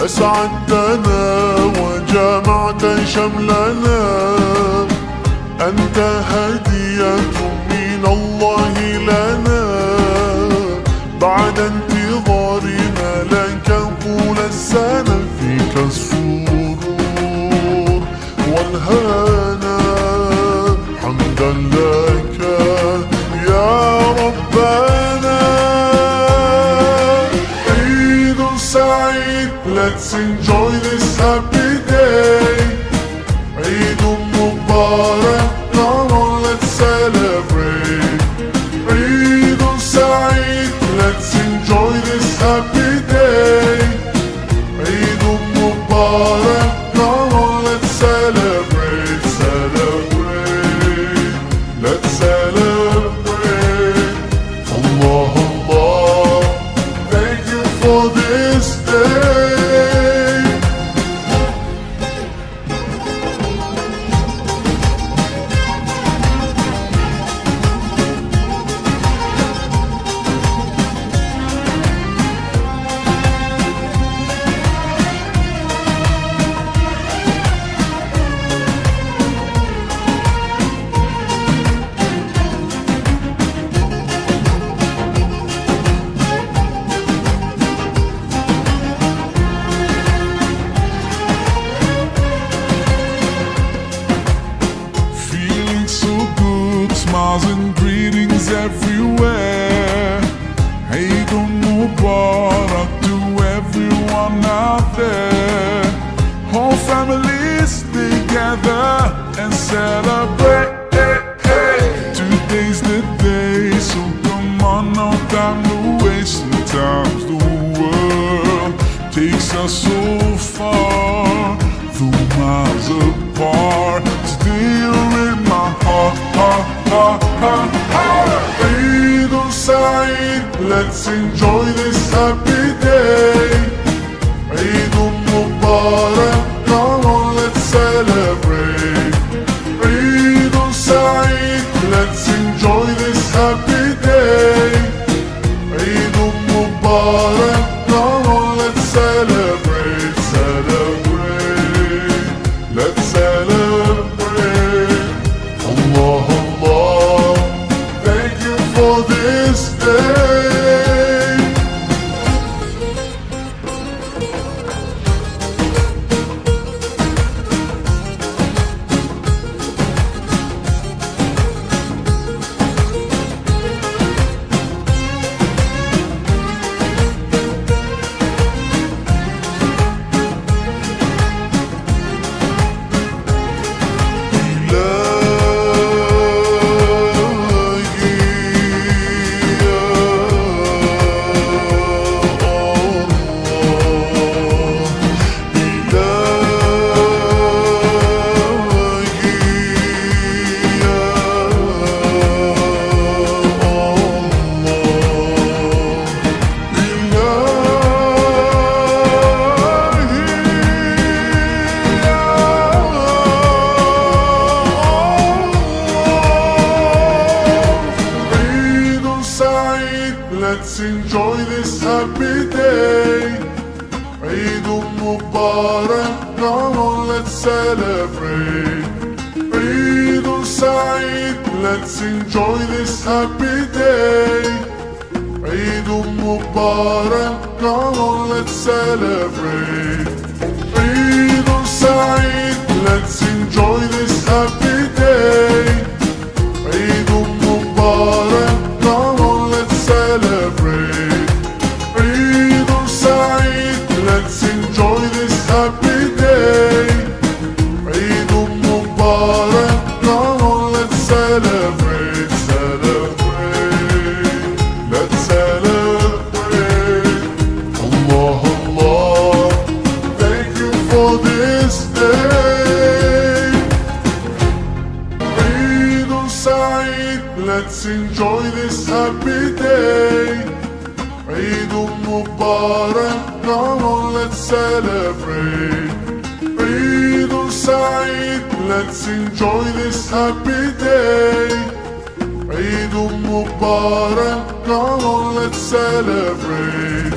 أسعدتنا وجمعت شملنا، أنت هدية من الله لنا، بعد انتظارنا لك طول السنة، فيك السرور والهنا، حمدا لك يا ربنا. عيد سعيد، let's enjoy this happy day. Eid Mubarak, come on let's celebrate. Eid Saeed, let's enjoy this happy day. Eid Mubarak, come on let's celebrate, celebrate, let's celebrate. Allah, Allah, thank you for this day. Smiles and greetings everywhere. Eid Mubarak to everyone out there. Whole families together and celebrate. Today's the day, so come on, no time to waste. Sometimes the world takes us so far, though miles apart. Today you're in my heart. Eid Saeed, let's enjoy this happy day. Eid Mubarak, come on let's celebrate. Eid Saeed, let's enjoy this happy day. Eid Mubarak, come on let's celebrate, celebrate, let's celebrate. Allah, Allah, thank you for this day. Let's enjoy this happy day. Eid Mubarak, come on let's celebrate. Eid Saeed, let's enjoy this happy day. Eid Mubarak, come on let's celebrate. Eid Saeed, let's enjoy this happy day. Eid Mubarak, come on let's celebrate. Eid Saeed, let's enjoy this happy day. Eid Mubarak, come on let's celebrate, celebrate, let's celebrate. Allah, Allah, thank you for this day. Eid Saeed, let's enjoy this happy day. Eid Mubarak, come on let's celebrate. Eid Saeed, let's enjoy this happy day. Eid Mubarak, come on let's celebrate.